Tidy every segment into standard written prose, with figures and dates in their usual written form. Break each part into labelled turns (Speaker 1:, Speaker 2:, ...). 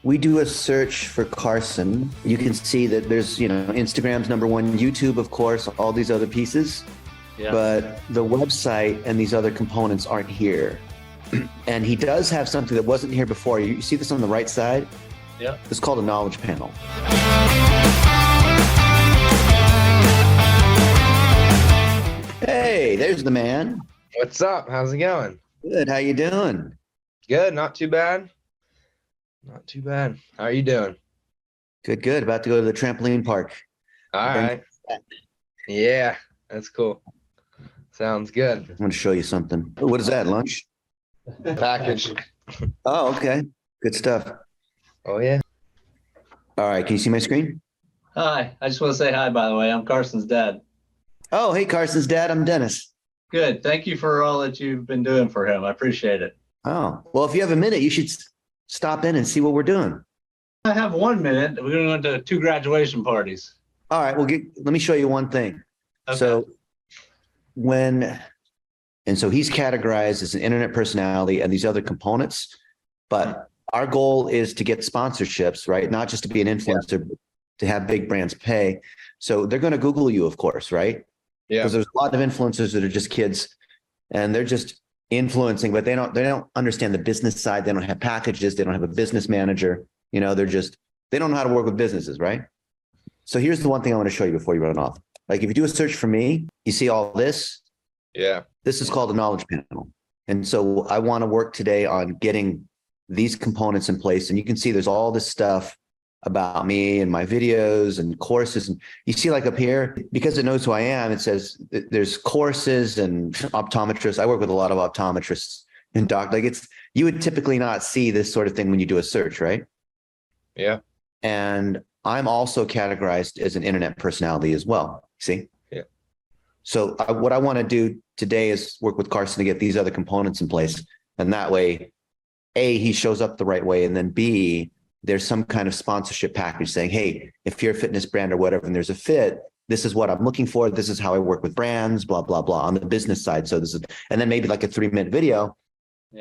Speaker 1: we do a search for Carson, you can see that there's, Instagram's number one, YouTube, of course, all these other pieces. Yeah. But the website and these other components aren't here. And he does have something that wasn't here before. You see this on the right side?
Speaker 2: Yeah.
Speaker 1: It's called a knowledge panel. Hey, there's the man.
Speaker 3: What's up? How's it going?
Speaker 1: Good. How you doing?
Speaker 3: Good. Not too bad. Not too bad. How are you doing?
Speaker 1: Good, good. About to go to the trampoline park.
Speaker 3: All right. Yeah, that's cool. Sounds good.
Speaker 1: I'm going to show you something. What is that, lunch?
Speaker 3: Package.
Speaker 1: Oh, okay. Good stuff.
Speaker 3: Oh, yeah.
Speaker 1: All right. Can you see my screen?
Speaker 2: Hi. I just want to say hi, by the way. I'm Carson's dad.
Speaker 1: Oh, hey, Carson's dad. I'm Dennis.
Speaker 2: Good. Thank you for all that you've been doing for him. I appreciate it.
Speaker 1: Oh, well, if you have a minute, you should stop in and see what we're doing.
Speaker 2: I have 1 minute. We're going to go to 2 graduation parties.
Speaker 1: All right. Well, let me show you one thing. Okay. So he's categorized as an internet personality and these other components, but our goal is to get sponsorships, right? Not just to be an influencer, but to have big brands pay. So they're going to Google you, of course, right? Yeah. Because there's a lot of influencers that are just kids and they're just influencing, but they don't understand the business side. They don't have packages. They don't have a business manager. They don't know how to work with businesses, right? So here's the one thing I want to show you before you run off. Like if you do a search for me, you see all this.
Speaker 3: Yeah.
Speaker 1: This is called a knowledge panel. And so I want to work today on getting these components in place. And you can see there's all this stuff about me and my videos and courses. And you see like up here, because it knows who I am, it says there's courses and optometrists. I work with a lot of optometrists and you would typically not see this sort of thing when you do a search, right?
Speaker 3: Yeah.
Speaker 1: And I'm also categorized as an internet personality as well. See?
Speaker 3: Yeah.
Speaker 1: So what I want to do today is work with Carson to get these other components in place. And that way, A, he shows up the right way. And then B, there's some kind of sponsorship package saying, hey, if you're a fitness brand or whatever, and there's a fit, this is what I'm looking for. This is how I work with brands, blah, blah, blah on the business side. So and then maybe like a 3-minute video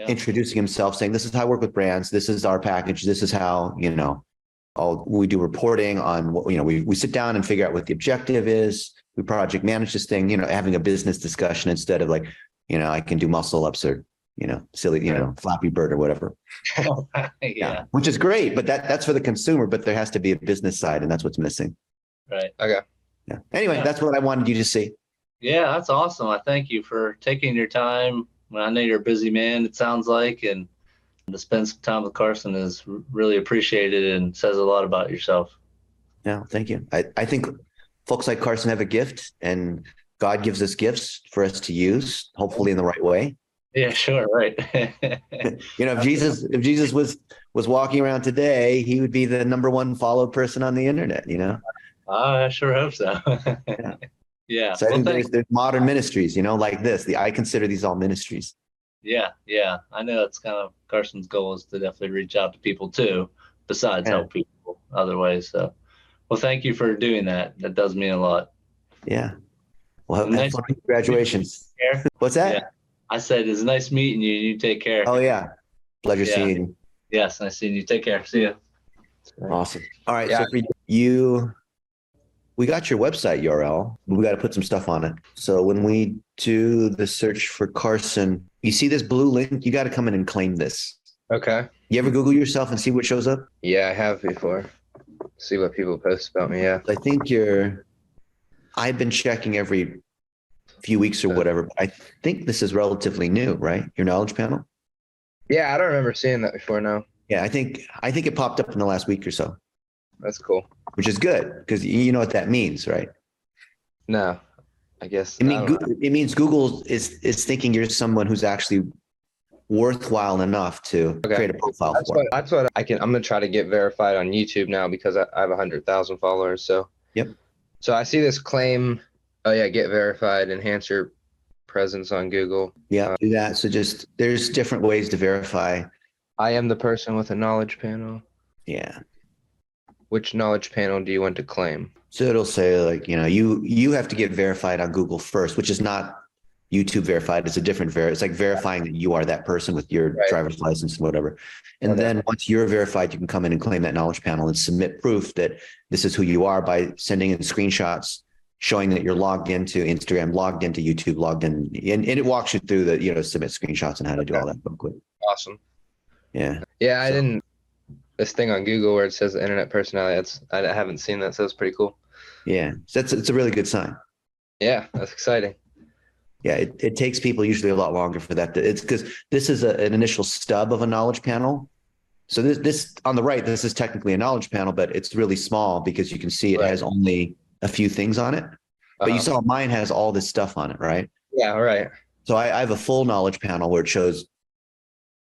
Speaker 1: introducing himself saying, this is how I work with brands. This is our package. This is how, we do reporting on what, we sit down and figure out what the objective is. We project manage this thing, having a business discussion instead of like, I can do muscle ups or, silly, Flappy Bird or whatever. Yeah. Which is great, but that's for the consumer, but there has to be a business side and that's what's missing.
Speaker 2: Right.
Speaker 3: Okay.
Speaker 1: Yeah. Anyway, that's what I wanted you to see.
Speaker 2: Yeah, that's awesome. I thank you for taking your time. I know you're a busy man, it sounds like, and to spend some time with Carson is really appreciated and says a lot about yourself.
Speaker 1: Yeah, thank you. I think folks like Carson have a gift and God gives us gifts for us to use, hopefully in the right way.
Speaker 2: Yeah, sure. Right.
Speaker 1: If Jesus was walking around today, he would be the number one followed person on the internet,
Speaker 2: I sure hope so.
Speaker 1: Yeah.
Speaker 2: Yeah.
Speaker 1: So I think there's modern ministries, like this. I consider these all ministries.
Speaker 2: Yeah. Yeah. I know that's kind of Carson's goal is to definitely reach out to people too, besides help people other ways. So, well, thank you for doing that. That does mean a lot.
Speaker 1: Yeah. Well, have fun. Congratulations. What's that? Yeah.
Speaker 2: I said, it's nice meeting you. You take care.
Speaker 1: Oh, yeah. Pleasure seeing you.
Speaker 2: Yes. Nice seeing you. Take care. See you.
Speaker 1: Awesome. All right. Yeah. So for we got your website URL. We got to put some stuff on it. So when we do the search for Carson, you see this blue link, you got to come in and claim this.
Speaker 3: Okay.
Speaker 1: You ever Google yourself and see what shows up?
Speaker 3: Yeah, I have before. See what people post about me. Yeah.
Speaker 1: I think I've been checking every few weeks or whatever. But I think this is relatively new, right? Your knowledge panel?
Speaker 3: Yeah, I don't remember seeing that before now.
Speaker 1: Yeah, I think it popped up in the last week or so.
Speaker 3: That's cool.
Speaker 1: Which is good because you know what that means, right?
Speaker 3: No, I guess.
Speaker 1: It means Google is thinking you're someone who's actually worthwhile enough to create a profile for.
Speaker 3: That's what I'm going to try to get verified on YouTube now because I have 100,000 followers. So,
Speaker 1: yep.
Speaker 3: So I see this claim. Oh yeah, get verified, enhance your presence on Google.
Speaker 1: Yeah, do that. So there's different ways to verify.
Speaker 3: I am the person with a knowledge panel.
Speaker 1: Yeah.
Speaker 3: Which knowledge panel do you want to claim?
Speaker 1: So it'll say like, you have to get verified on Google first, which is not YouTube verified. It's a different it's like verifying that you are that person with your
Speaker 3: Right.
Speaker 1: driver's license and whatever. And
Speaker 3: Okay.
Speaker 1: then once you're verified, you can come in and claim that knowledge panel and submit proof that this is who you are by sending in screenshots showing that you're logged into Instagram, logged into YouTube, logged in, and it walks you through the, submit screenshots and how to do all that real quick.
Speaker 3: Awesome.
Speaker 1: Yeah.
Speaker 3: Yeah, I
Speaker 1: So-
Speaker 3: didn't. This thing on Google where it says internet personality. I haven't seen that, so it's pretty cool.
Speaker 1: Yeah. So it's a really good sign.
Speaker 3: Yeah, that's exciting.
Speaker 1: Yeah. It takes people usually a lot longer for that. It's because this is an initial stub of a knowledge panel. So this on the right, this is technically a knowledge panel, but it's really small because you can see it
Speaker 3: Right.
Speaker 1: has only a few things on it. But you
Speaker 3: Uh-huh.
Speaker 1: saw mine has all this stuff on it, right?
Speaker 3: Yeah, right.
Speaker 1: So I have a full knowledge panel where it shows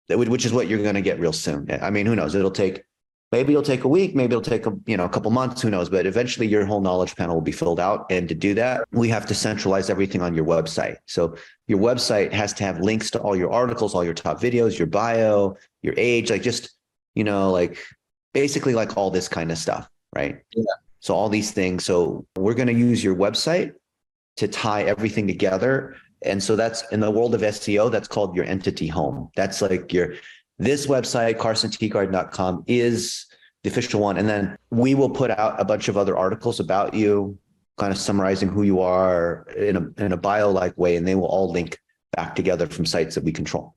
Speaker 1: that, which is what you're going to get real soon. I mean, who knows? Maybe it'll take a week, maybe it'll take a couple months, who knows? But eventually your whole knowledge panel will be filled out. And to do that, we have to centralize everything on your website. So your website has to have links to all your articles, all your top videos, your bio, your age, like just, like basically like all this kind of stuff, right?
Speaker 3: Yeah.
Speaker 1: So all these things. So we're going to use your website to tie everything together. And so that's in the world of SEO, that's called your entity home. That's like this website, carsonteagarden.com, is the official one. And then we will put out a bunch of other articles about you, kind of summarizing who you are in a bio-like way. And they will all link back together from sites that we control.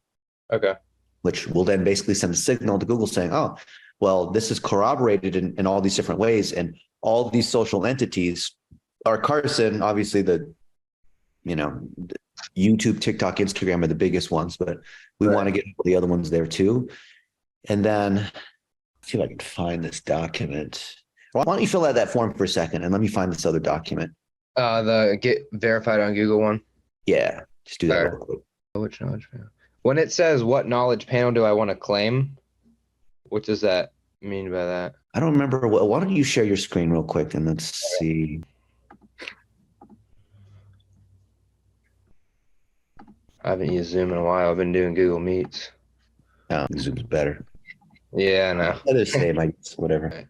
Speaker 3: Okay.
Speaker 1: Which will then basically send a signal to Google saying, oh, well, this is corroborated in all these different ways. And all these social entities are Carson, obviously YouTube, TikTok, Instagram are the biggest ones, but we want to get the other ones there too. And then see if I can find this document. Why don't you fill out that form for a second and let me find this other document?
Speaker 3: The get verified on Google one.
Speaker 1: Yeah, just do that
Speaker 3: All right.
Speaker 1: real quick.
Speaker 3: Which knowledge panel? When it says what knowledge panel do I want to claim, what does that mean by that?
Speaker 1: I don't remember. Why don't you share your screen real quick and let's see.
Speaker 3: I haven't used Zoom in a while. I've been doing Google Meets.
Speaker 1: Oh, Zoom's better.
Speaker 3: Yeah, I know.
Speaker 1: Others say whatever.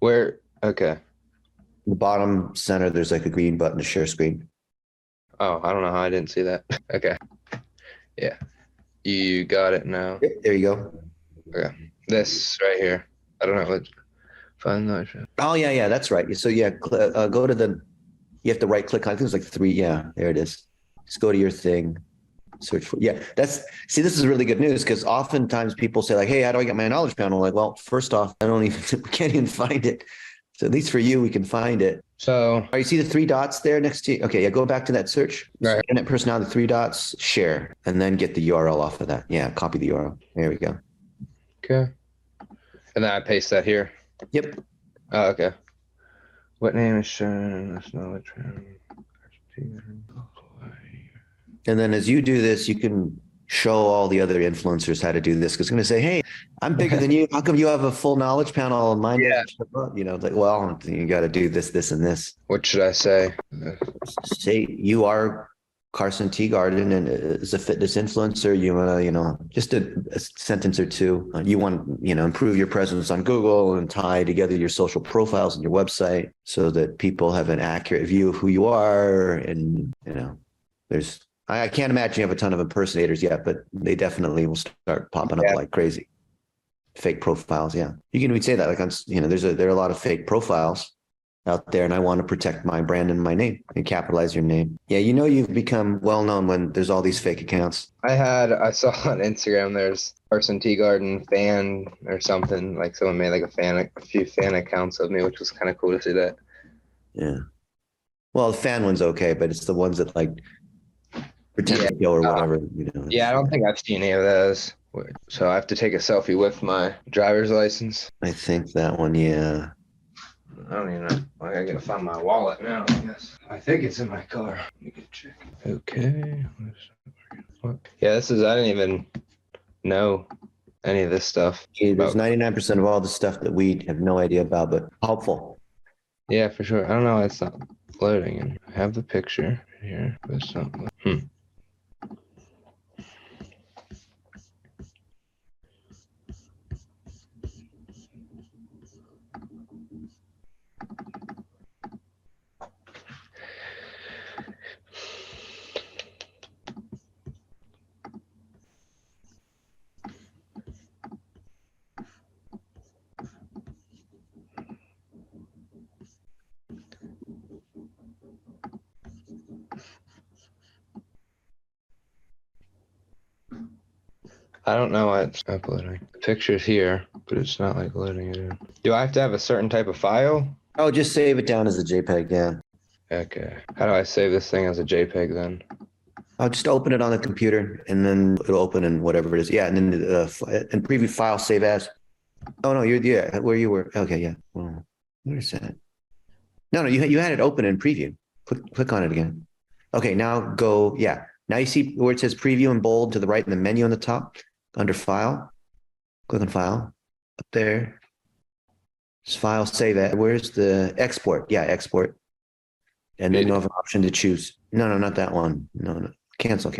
Speaker 3: Where? Okay.
Speaker 1: The bottom center, there's like a green button to share screen.
Speaker 3: Oh, I don't know how I didn't see that. Okay. Yeah. You got it now.
Speaker 1: Yep, there you go.
Speaker 3: Okay. This right here. I don't know what. Find knowledge.
Speaker 1: Oh, yeah, that's right. So yeah, go to you have to right click. I think it's like 3. Yeah, there it is. Just go to your thing. Search for, this is really good news because oftentimes people say like, hey, how do I get my knowledge panel? Like, well, first off, we can't even find it. So at least for you, we can find it.
Speaker 3: So,
Speaker 1: you see the 3 dots there next to you? Okay, yeah, go back to that search.
Speaker 3: Right.
Speaker 1: Internet personality, 3 dots, share, and then get the URL off of that. Yeah, copy the URL. There we go.
Speaker 3: okay. And then I paste that here.
Speaker 1: Yep.
Speaker 3: Oh, okay. What name is shown in this knowledge panel?
Speaker 1: And then as you do this, you can show all the other influencers how to do this. Because it's going to say, hey, I'm bigger than you. How come you have a full knowledge panel and mine doesn't show up? Like, well, you got to do this, this, and this.
Speaker 3: What should I say?
Speaker 1: Say you are Carson Teagarden and as a fitness influencer, you want to, just a sentence or two. You want, improve your presence on Google and tie together your social profiles and your website so that people have an accurate view of who you are. And, I can't imagine you have a ton of impersonators yet, but they definitely will start popping up like crazy. Fake profiles. Yeah. We'd say that like, there are a lot of fake profiles out there and I want to protect my brand and my name and capitalize your name. Yeah. You've become well-known when there's all these fake accounts.
Speaker 3: I saw on Instagram, there's Carson Teagarden fan or something, like someone made like a few fan accounts of me, which was kind of cool to see that.
Speaker 1: Yeah. Well, the fan one's okay, but it's the ones that like pretend to go or whatever,
Speaker 3: Yeah. I don't think I've seen any of those. So I have to take a selfie with my driver's license.
Speaker 1: I think that one. Yeah.
Speaker 3: I don't even know. I gotta find my wallet now, I guess. I think it's in my car. Let me get check. Okay. Yeah, I didn't even know any of this stuff.
Speaker 1: There's 99% of all the stuff that we have no idea about, but helpful.
Speaker 3: Yeah, for sure. I don't know why it's not loading. And I have the picture here, but it's not. I don't know why it's uploading. The picture's here, but it's not like loading it in. Do I have to have a certain type of file?
Speaker 1: Oh, just save it down as a JPEG. Yeah.
Speaker 3: Okay. How do I save this thing as a JPEG then?
Speaker 1: I'll just open it on the computer and then it'll open in whatever it is. Yeah. And then in preview file, save as. Oh, no, yeah, where you were. Okay. Yeah. Well, where is that? No, you had it open in preview. Click on it again. Okay. Now go. Yeah. Now you see where it says preview in bold to the right in the menu on the top under file. Click on file up there. It's file, save it. Where's the export? Yeah. Export. And then you'll have an option to choose. No, not that one. No. Cancel.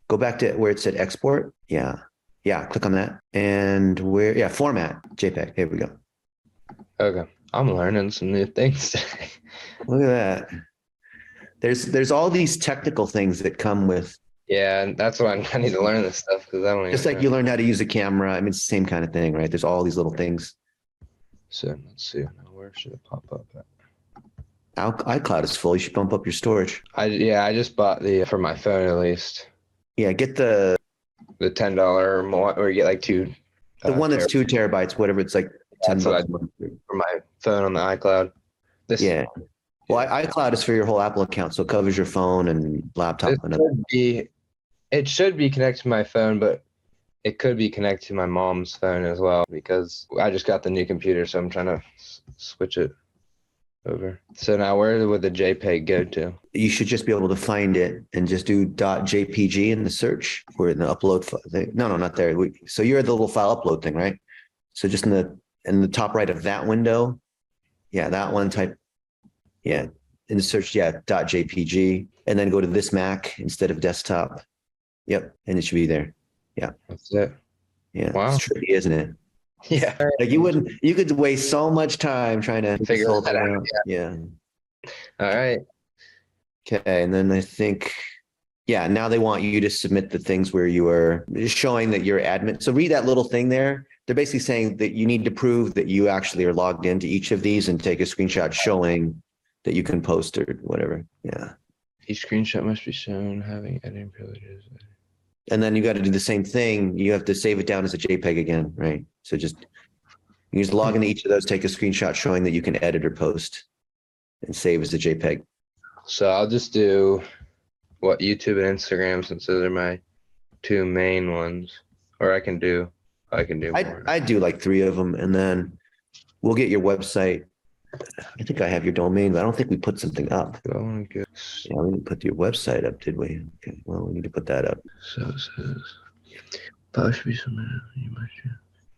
Speaker 1: Go back to where it said export. Yeah. Click on that. And format JPEG. Here we go.
Speaker 3: Okay. I'm learning some new things today.
Speaker 1: Look at that. There's all these technical things that come with.
Speaker 3: Yeah, and that's what I need to learn this stuff because I don't even
Speaker 1: Just like you learn how to use a camera. I mean, it's the same kind of thing, right? There's all these little things.
Speaker 3: So let's see. Now, where should it pop up at?
Speaker 1: iCloud is full. You should bump up your storage.
Speaker 3: I just bought the for my phone at least.
Speaker 1: Yeah, get the
Speaker 3: $10 or more, or you get like two.
Speaker 1: one that's 2 terabytes, whatever. It's like $10
Speaker 3: for my phone on the iCloud.
Speaker 1: Yeah. Well, iCloud is for your whole Apple account, so it covers your phone and laptop.
Speaker 3: It should be connected to my phone, but it could be connected to my mom's phone as well because I just got the new computer, so I'm trying to switch it over. So now where would the JPEG go to?
Speaker 1: You should just be able to find it and just do .jpg in the search or in the upload thing. No, not there. So you're at the little file upload thing, right? So just in the top right of that window, yeah, that one type. Yeah, in the search, .jpg, and then go to this Mac instead of desktop. Yep, and it should be there. Yeah,
Speaker 3: that's it.
Speaker 1: Yeah,
Speaker 3: wow,
Speaker 1: it's tricky, isn't it?
Speaker 3: Yeah,
Speaker 1: like you could waste so much time trying to
Speaker 3: figure that out.
Speaker 1: Yeah.
Speaker 3: All right.
Speaker 1: Okay, and then I think, now they want you to submit the things where you are showing that you're admin. So read that little thing there. They're basically saying that you need to prove that you actually are logged into each of these and take a screenshot showing that you can post or whatever. Yeah.
Speaker 3: Each screenshot must be shown having editing privileges.
Speaker 1: And then you got to do the same thing. You have to save it down as a JPEG again, right? So you just log into each of those, take a screenshot showing that you can edit or post and save as a JPEG.
Speaker 3: So I'll just do YouTube and Instagram since those are my 2 main ones. Or I can do more.
Speaker 1: I do like 3 of them, and then we'll get your website. I think I have your domain, but I don't think we put something up.
Speaker 3: I want to get.
Speaker 1: Yeah, we didn't put your website up, did we? Okay, well, we need to put that up.
Speaker 3: So it says, file should be submitted.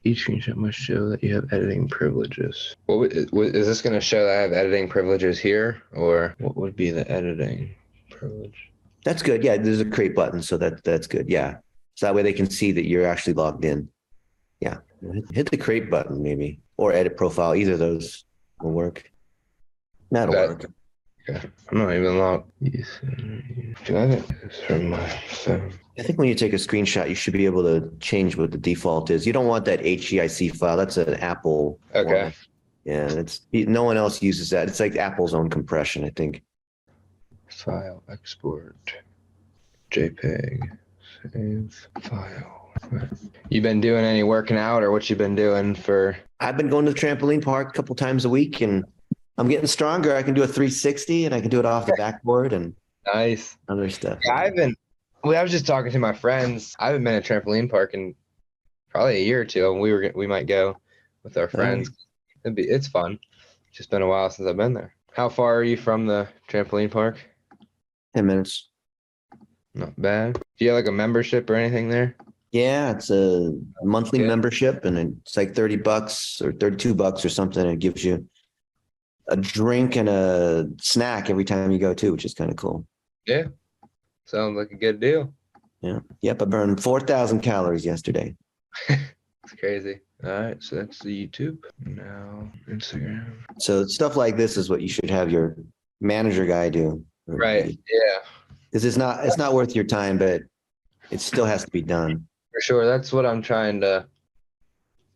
Speaker 3: Each screenshot must show that you have editing privileges. Is this going to show that I have editing privileges here, or what would be the editing privilege?
Speaker 1: That's good. Yeah, there's a create button, so that's good. Yeah, so that way they can see that you're actually logged in. Yeah, hit the create button maybe, or edit profile. Either of those will work. That'll work.
Speaker 3: Okay. I'm not even logged. Can I get this from my phone?
Speaker 1: I think when you take a screenshot, you should be able to change what the default is. You don't want that HEIC file. That's an Apple.
Speaker 3: Okay.
Speaker 1: One. Yeah, no one else uses that. It's like Apple's own compression, I think.
Speaker 3: File export, JPEG, save file. You been doing any working out, or what you been doing for?
Speaker 1: I've been going to the trampoline park a couple times a week, and I'm getting stronger. I can do a 360, and I can do it off the backboard and
Speaker 3: nice
Speaker 1: other stuff.
Speaker 3: Yeah, I was just talking to my friends. I haven't been at a trampoline park in probably a year or two, and we might go with our friends. It's fun. It's just been a while since I've been there. How far are you from the trampoline park?
Speaker 1: 10 minutes.
Speaker 3: Not bad. Do you have like a membership or anything there?
Speaker 1: Yeah, it's a monthly membership, and it's like $30 or $32 or something. It gives you a drink and a snack every time you go too, which is kind of cool.
Speaker 3: Yeah, sounds like a good deal.
Speaker 1: Yeah. Yep. I burned 4,000 calories yesterday.
Speaker 3: It's crazy. All right, so that's the YouTube. Now Instagram.
Speaker 1: So stuff like this is what you should have your manager guy do.
Speaker 3: Right. Yeah.
Speaker 1: Because it's not worth your time, but it still has to be done.
Speaker 3: For sure. That's what I'm trying to.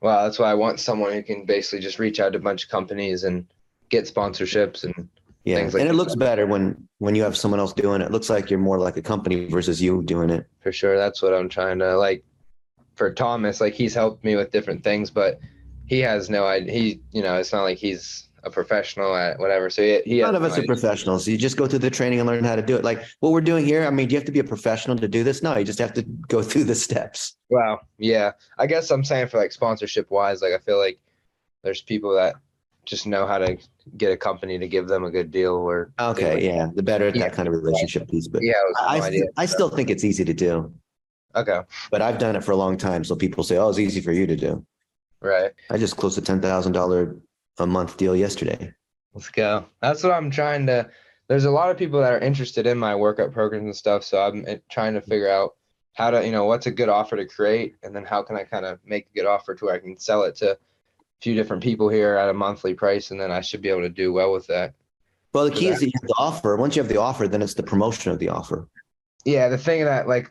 Speaker 3: Wow, that's why I want someone who can basically just reach out to a bunch of companies and get sponsorships and things like that. And
Speaker 1: it looks better when you have someone else doing it. It looks like you're more like a company versus you doing it.
Speaker 3: For sure. That's what I'm trying to like. for Thomas, like he's helped me with different things, but he has no idea. It's not like he's a professional at whatever. So he has
Speaker 1: None of
Speaker 3: no
Speaker 1: us are
Speaker 3: idea.
Speaker 1: professionals. You just go through the training and learn how to do it. Like what we're doing here. I mean, do you have to be a professional to do this? No, you just have to go through the steps.
Speaker 3: Wow. Yeah. I guess I'm saying for like sponsorship wise, like I feel like there's people that just know how to get a company to give them a good deal or
Speaker 1: Okay. Yeah. The better at that kind of relationship piece, but
Speaker 3: yeah, it was no idea.
Speaker 1: I still think it's easy to do,
Speaker 3: Okay.
Speaker 1: but I've done it for a long time. So people say, oh, it's easy for you to do.
Speaker 3: Right.
Speaker 1: I just closed a $10,000 a month deal yesterday.
Speaker 3: Let's go. That's what I'm trying to. There's a lot of people that are interested in my workout programs and stuff. So I'm trying to figure out how to, what's a good offer to create. And then how can I kind of make a good offer to where I can sell it to a few different people here at a monthly price. And then I should be able to do well with that.
Speaker 1: Well, the key is that you have the offer. Once you have the offer, then it's the promotion of the offer.
Speaker 3: Yeah. The thing that like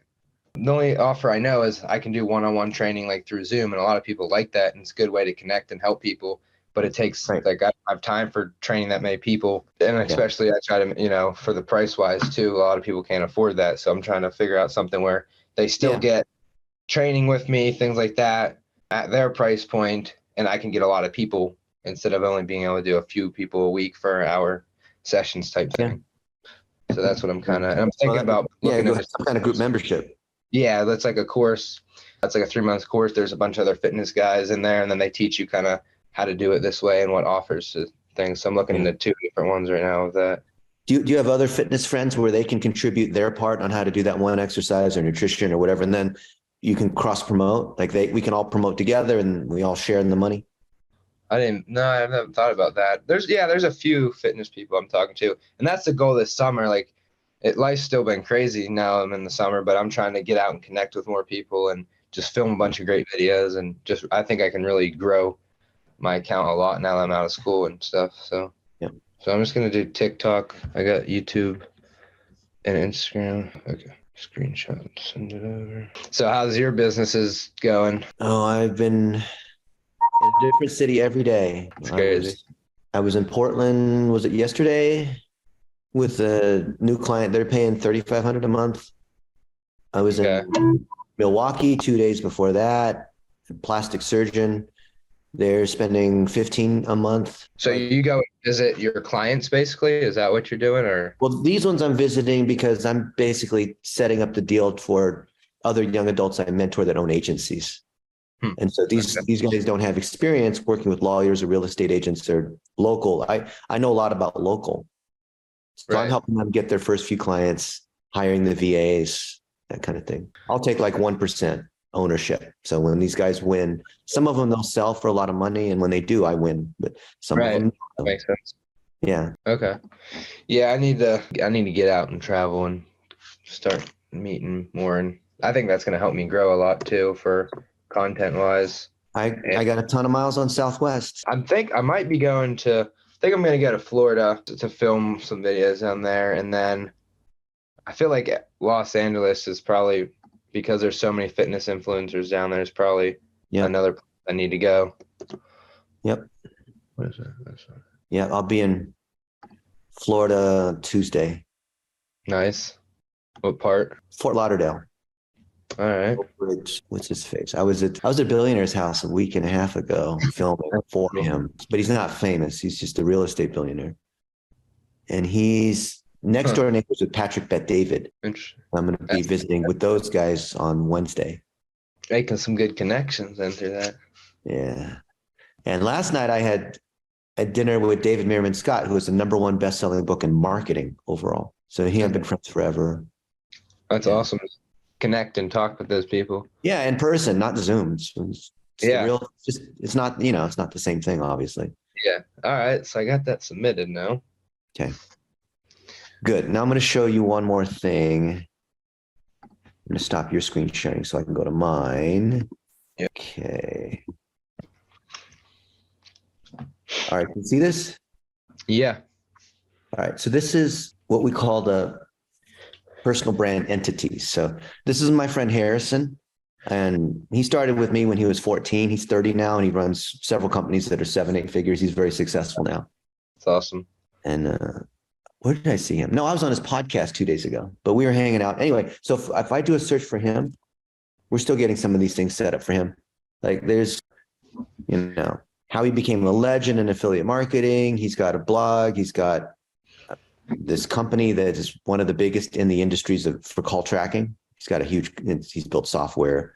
Speaker 3: the only offer I know is I can do one-on-one training like through Zoom. And a lot of people like that. And it's a good way to connect and help people. But it takes like I don't have time for training that many people, and especially I try to for the price wise too. A lot of people can't afford that, so I'm trying to figure out something where they still get training with me, things like that, at their price point, and I can get a lot of people instead of only being able to do a few people a week for hour sessions type thing. So that's what I'm kind of. And I'm thinking about looking at
Speaker 1: some kind of group membership.
Speaker 3: Yeah, that's like a course. That's like a 3-month course. There's a bunch of other fitness guys in there, and then they teach you kind of how to do it this way and what offers to things. So I'm looking into 2 different ones right now of that.
Speaker 1: Do you have other fitness friends where they can contribute their part on how to do that one exercise or nutrition or whatever, and then you can cross promote? Like we can all promote together and we all share in the money?
Speaker 3: I haven't thought about that. There's a few fitness people I'm talking to, and that's the goal this summer. Like life's still been crazy now. I'm in the summer, but I'm trying to get out and connect with more people and just film a bunch of great videos. And I think I can really grow my account a lot now that I'm out of school and stuff. So so I'm just gonna do TikTok. I got YouTube and Instagram. Okay, screenshot, send it over. So how's your businesses going?
Speaker 1: Oh, I've been in a different city every day.
Speaker 3: It's crazy.
Speaker 1: I was in Portland, was it yesterday, with a new client. They're paying $3,500 a month. I was in Milwaukee 2 days before that, a plastic surgeon. They're spending $15 a month.
Speaker 3: So you go visit your clients basically? Is that what you're doing? Or
Speaker 1: well, these ones I'm visiting because I'm basically setting up the deal for other young adults I mentor that own agencies. And so these guys don't have experience working with lawyers or real estate agents. They're local. I know a lot about local. So I'm helping them get their first few clients, hiring the VAs, that kind of thing. I'll take like 1% ownership. So when these guys win, some of them they'll sell for a lot of money, and when they do, I win. But some of them
Speaker 3: that makes sense.
Speaker 1: Yeah.
Speaker 3: Okay. Yeah, I need to get out and travel and start meeting more, and I think that's going to help me grow a lot too for content wise.
Speaker 1: I got a ton of miles on Southwest.
Speaker 3: I think I might be going to. I think I'm going to go to Florida to film some videos down there, and then I feel like Los Angeles is probably, because there's so many fitness influencers down there, is probably another place I need to go.
Speaker 1: Yep.
Speaker 3: What is that? That's not...
Speaker 1: Yeah, I'll be in Florida Tuesday.
Speaker 3: Nice. What part?
Speaker 1: Fort Lauderdale.
Speaker 3: All right.
Speaker 1: What's his face? I was at Billionaire's house a week and a half ago filming for him, but he's not famous. He's just a real estate billionaire. And he's next door neighbors with Patrick Bet-David.
Speaker 3: Interesting.
Speaker 1: I'm going to be visiting with those guys on Wednesday.
Speaker 3: Making some good connections then through that.
Speaker 1: Yeah. And last night I had a dinner with David Meerman Scott, who is the #1 best-selling book in marketing overall. So he and I've been friends forever.
Speaker 3: That's awesome. Connect and talk with those people.
Speaker 1: Yeah, in person, not Zoom. It's it's not, it's not the same thing, obviously.
Speaker 3: Yeah. All right. So I got that submitted now.
Speaker 1: Okay. Good. Now I'm going to show you one more thing. I'm going to stop your screen sharing so I can go to mine.
Speaker 3: Yep.
Speaker 1: Okay. All right. Can you see this?
Speaker 3: Yeah.
Speaker 1: All right. So this is what we call the personal brand entities. So this is my friend Harrison, and he started with me when he was 14. He's 30 now, and he runs several companies that are 7-8 figures. He's very successful now.
Speaker 3: That's awesome.
Speaker 1: And where did I see him? No, I was on his podcast 2 days ago, but we were hanging out. Anyway, so if I do a search for him, we're still getting some of these things set up for him. Like there's, how he became a legend in affiliate marketing. He's got a blog. He's got this company that is one of the biggest in the industries for call tracking. He's got he's built software.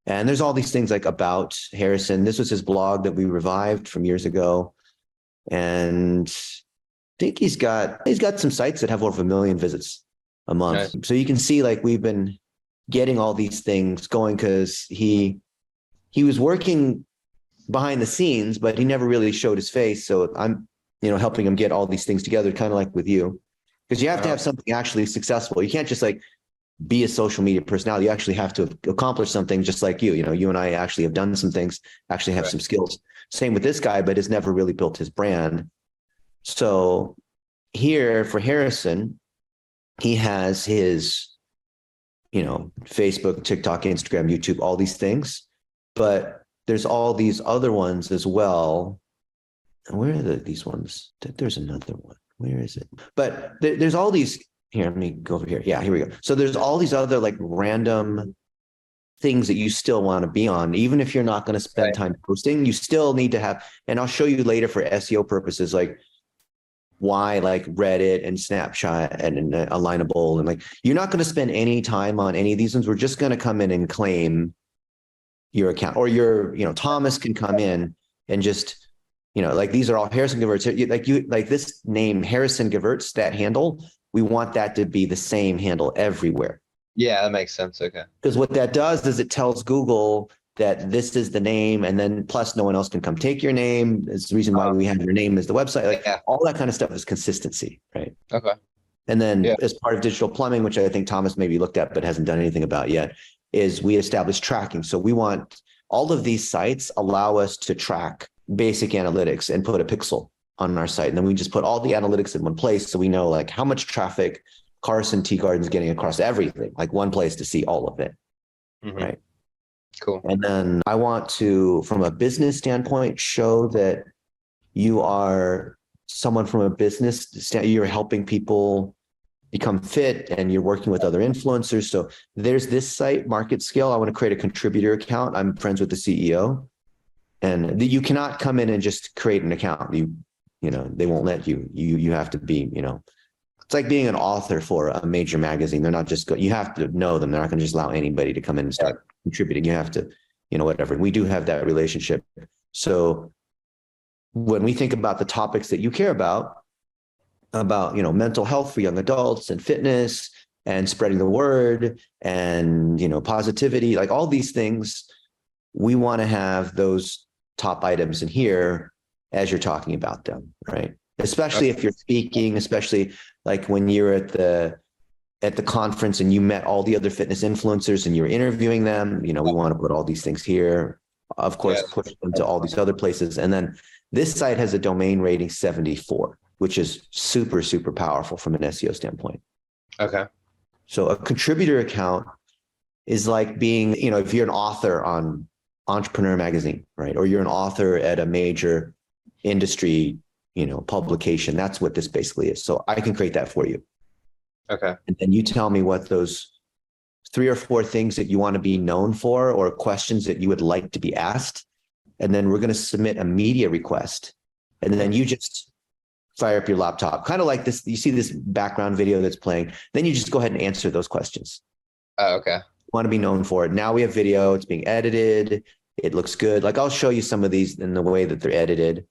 Speaker 1: And there's all these things like about Harrison. This was his blog that we revived from years ago. And I think he's got some sites that have over 1 million visits a month. Nice. So you can see like we've been getting all these things going because he was working behind the scenes, but he never really showed his face. So I'm, helping him get all these things together, kind of like with you, because you have to have something actually successful. You can't just like be a social media personality. You actually have to accomplish something just like you. You and I actually have done some things, actually have some skills. Same with this guy, but has never really built his brand. So here for Harrison, he has his, Facebook, TikTok, Instagram, YouTube, all these things, but there's all these other ones as well. And where are these ones? There's another one. Where is it? But there's all these. Here, let me go over here. Yeah, here we go. So there's all these other like random things that you still want to be on. Even if you're not going to spend time posting, you still need to have, and I'll show you later for SEO purposes, like why like Reddit and Snapchat and Alignable. And like, you're not going to spend any time on any of these ones. We're just going to come in and claim your account, or Thomas can come in and just, like these are all Harrison Gevirtz. Like this name, Harrison Gevirtz, that handle, we want that to be the same handle everywhere.
Speaker 3: Yeah, that makes sense. Okay.
Speaker 1: Because what that does is it tells Google that this is the name, and then plus no one else can come take your name. It's the reason why we have your name as the website. Like all that kind of stuff is consistency, right?
Speaker 3: Okay.
Speaker 1: And then as part of digital plumbing, which I think Thomas maybe looked at but hasn't done anything about yet, is we establish tracking. So we want all of these sites allow us to track basic analytics and put a pixel on our site. And then we just put all the analytics in one place. So we know like how much traffic Carson Teagarden is getting across everything, like one place to see all of it. Mm-hmm. Right.
Speaker 3: Cool.
Speaker 1: And then I want to, from a business standpoint, show that you are someone from a business standpoint, you're helping people become fit and you're working with other influencers. So there's this site, Market Scale. I want to create a contributor account. I'm friends with the CEO, and you cannot come in and just create an account. They won't let you. You have to be, it's like being an author for a major magazine. They're not just you have to know them. They're not going to just allow anybody to come in and start contributing. You have to, whatever. We do have that relationship. So when we think about the topics that you care about, mental health for young adults and fitness and spreading the word and, positivity, like all these things, we want to have those top items in here as you're talking about them, right? Especially if you're speaking, especially like when you're at the conference and you met all the other fitness influencers and you're interviewing them, we want to put all these things here, of course, push them to all these other places. And then this site has a domain rating 74, which is super, super powerful from an SEO standpoint.
Speaker 3: Okay.
Speaker 1: So a contributor account is like being, if you're an author on Entrepreneur Magazine, right? Or you're an author at a major industry, publication. That's what this basically is. So I can create that for you.
Speaker 3: Okay.
Speaker 1: And then you tell me what those 3 or 4 things that you want to be known for, or questions that you would like to be asked. And then we're going to submit a media request. And then you just fire up your laptop, kind of like this. You see this background video that's playing. Then you just go ahead and answer those questions.
Speaker 3: Oh, okay.
Speaker 1: Want to be known for it. Now we have video. It's being edited. It looks good. Like I'll show you some of these in the way that they're edited.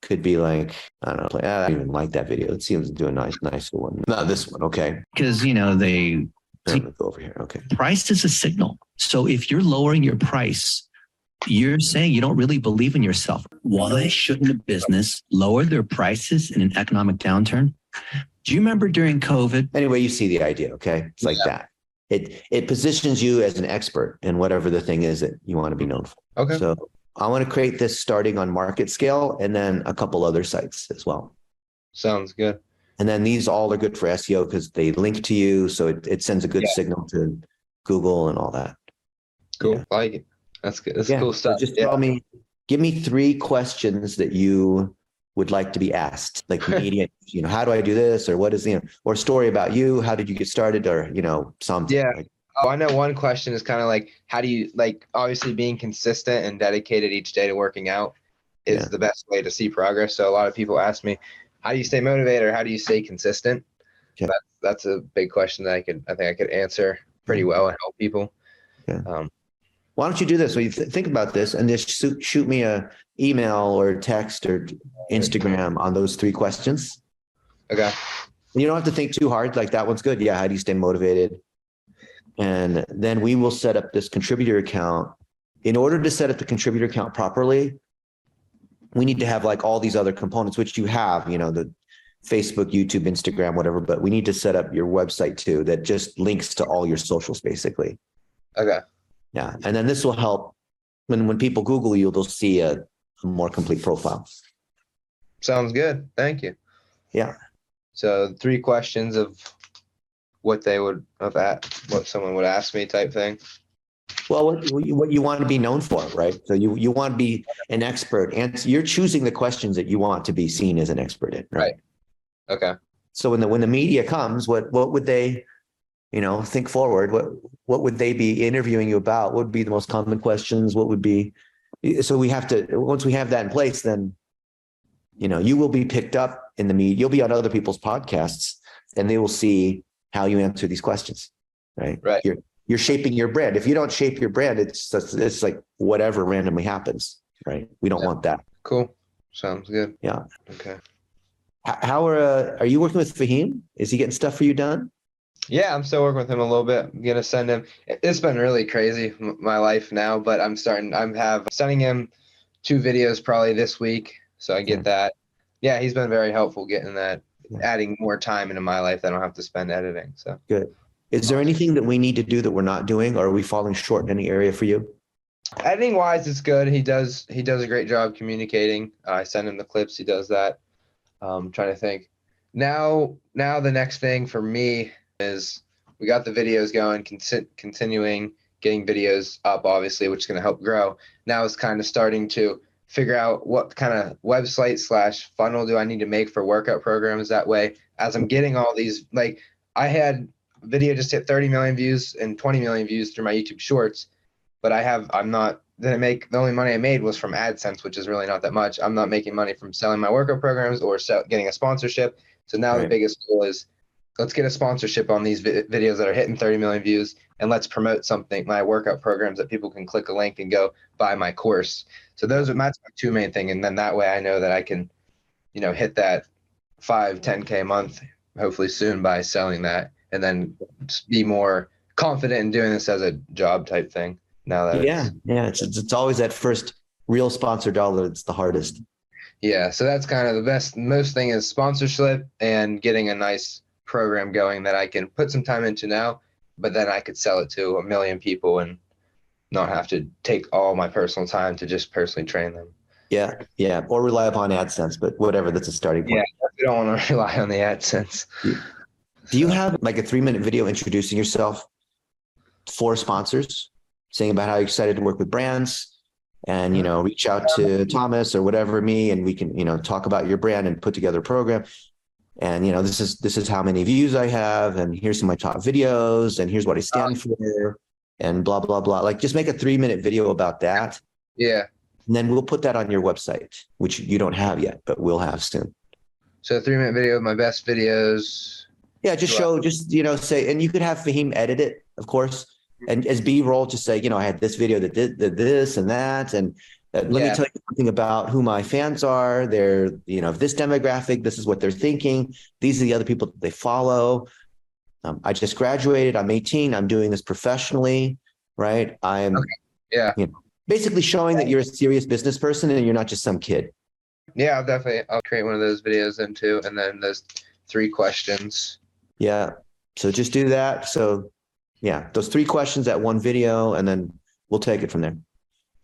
Speaker 1: Could be like, I don't know. I don't even like that video. It seems to do a nicer one. Not this one. Okay.
Speaker 4: Because, they
Speaker 1: go over here. Okay.
Speaker 4: Price is a signal. So if you're lowering your price, you're saying you don't really believe in yourself. Why shouldn't a business lower their prices in an economic downturn? Do you remember during COVID?
Speaker 1: Anyway, you see the idea. Okay. It's like that. It positions you as an expert in whatever the thing is that you want to be known for.
Speaker 3: Okay.
Speaker 1: So I want to create this starting on Market Scale and then a couple other sites as well.
Speaker 3: Sounds good.
Speaker 1: And then these all are good for SEO because they link to you. So it sends a good signal to Google and all that.
Speaker 3: Cool. Yeah. I like it. That's good. That's cool stuff.
Speaker 1: So just give me 3 questions that you would like to be asked, like media, how do I do this? Or what is, or a story about you? How did you get started? Or, something.
Speaker 3: Yeah. Oh, I know one question is kind of like, how do you, like, obviously being consistent and dedicated each day to working out is
Speaker 1: Yeah.
Speaker 3: the best way to see progress. So a lot of people ask me, how do you stay motivated, or how do you stay consistent?
Speaker 1: Okay.
Speaker 3: That's a big question that I think I could answer pretty well and help people.
Speaker 1: Yeah.
Speaker 3: Um,
Speaker 1: Why don't you do this? Well, you think about this and just shoot me a email or text or Instagram on those 3 questions.
Speaker 3: okay.
Speaker 1: You don't have to think too hard. Like, that one's good. Yeah. How do you stay motivated? And then we will set up this contributor account. In order to set up the contributor account properly, we need to have like all these other components, which you have, the Facebook, YouTube, Instagram, whatever, but we need to set up your website too, that just links to all your socials basically.
Speaker 3: Okay.
Speaker 1: Yeah. And then this will help when people Google you, they'll see a more complete profile.
Speaker 3: Sounds good. Thank you.
Speaker 1: Yeah.
Speaker 3: So 3 questions of what someone would ask me type thing.
Speaker 1: Well, what you want to be known for, right? So you want to be an expert, and you're choosing the questions that you want to be seen as an expert in, right?
Speaker 3: Okay.
Speaker 1: So when the media comes, what would they, think forward? What would they be interviewing you about? What would be the most common questions? What would be? So we have to, once we have that in place, then, you will be picked up in the media. You'll be on other people's podcasts, and they will see how you answer these questions, right?
Speaker 3: Right.
Speaker 1: You're shaping your brand. If you don't shape your brand, it's like whatever randomly happens, right? We don't want that.
Speaker 3: Cool. Sounds good.
Speaker 1: Yeah.
Speaker 3: Okay.
Speaker 1: How are you working with Fahim? Is he getting stuff for you done?
Speaker 3: Yeah, I'm still working with him a little bit. I'm gonna send him. It's been really crazy, my life now, but I'm sending him 2 videos probably this week, so I get that. Yeah, he's been very helpful getting that, adding more time into my life that I don't have to spend editing. So
Speaker 1: Good. Is there anything that we need to do that we're not doing, or are we falling short in any area for you?
Speaker 3: editing wise, it's good. He does a great job communicating. I send him the clips. He does that. Trying to think. Now the next thing for me is we got the videos going, continuing getting videos up, obviously, which is going to help grow. Now it's kind of starting to figure out what kind of website / funnel do I need to make for workout programs. That way, as I'm getting all these, like I had a video just hit 30 million views and 20 million views through my YouTube shorts, but the only money I made was from AdSense, which is really not that much. I'm not making money from selling my workout programs or getting a sponsorship. So now the biggest goal is, let's get a sponsorship on these videos that are hitting 30 million views, and let's promote my workout programs that people can click a link and go buy my course. So that's my 2 main thing. And then that way I know that I can, hit that 5-10K a month, hopefully soon, by selling that, and then just be more confident in doing this as a job type thing. Now that
Speaker 1: it's always that first real sponsor dollar that's the hardest.
Speaker 3: Yeah, so that's kind of most thing is sponsorship and getting a nice program going that I can put some time into now, but then I could sell it to 1 million people and not have to take all my personal time to just personally train them.
Speaker 1: Yeah, or rely upon AdSense, but whatever, that's a starting point.
Speaker 3: Yeah, we don't want to rely on the AdSense.
Speaker 1: Do you have like a 3-minute video introducing yourself for sponsors, saying about how you're excited to work with brands, and reach out to Thomas or whatever, me, and we can talk about your brand and put together a program, and this is how many views I have, and here's some of my top videos, and here's what I stand for, and blah blah blah. Like, just make a 3-minute video about that.
Speaker 3: Yeah.
Speaker 1: And then we'll put that on your website, which you don't have yet, but we'll have soon.
Speaker 3: So a 3-minute video of my best videos.
Speaker 1: Yeah, say, and you could have Fahim edit it, of course. And as B-roll, just say, I had this video that did this and that. And let me tell you something about who my fans are. They're, of this demographic, this is what they're thinking. These are the other people that they follow. I just graduated. I'm 18. I'm doing this professionally, right? Basically showing that you're a serious business person and you're not just some kid.
Speaker 3: Yeah, I'll create one of those videos then too. And then those 3 questions.
Speaker 1: Yeah. So just do that. So yeah, those 3 questions, that 1 video, and then we'll take it from there.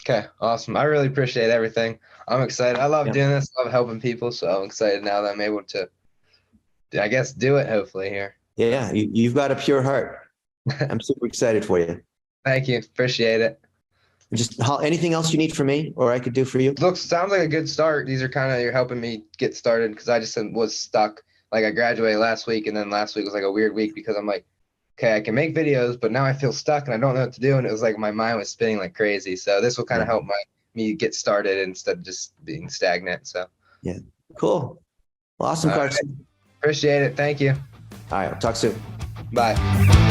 Speaker 3: Okay, awesome. I really appreciate everything. I'm excited. I love doing this. I love helping people. So I'm excited now that I'm able to, I guess, do it hopefully here.
Speaker 1: Yeah, you've got a pure heart. I'm super excited for you.
Speaker 3: Thank you. Appreciate it.
Speaker 1: Just anything else you need from me or I could do for you?
Speaker 3: Sounds like a good start. These are you're helping me get started, because I just was stuck. Like, I graduated last week, and then last week was like a weird week because I'm like okay, I can make videos, but now I feel stuck and I don't know what to do. And it was like my mind was spinning like crazy. So this will kind of help me get started instead of just being stagnant. So
Speaker 1: Cool. Well, awesome,
Speaker 3: All right.
Speaker 1: Carson.
Speaker 3: Appreciate it. Thank you.
Speaker 1: All right. Talk soon.
Speaker 3: Bye.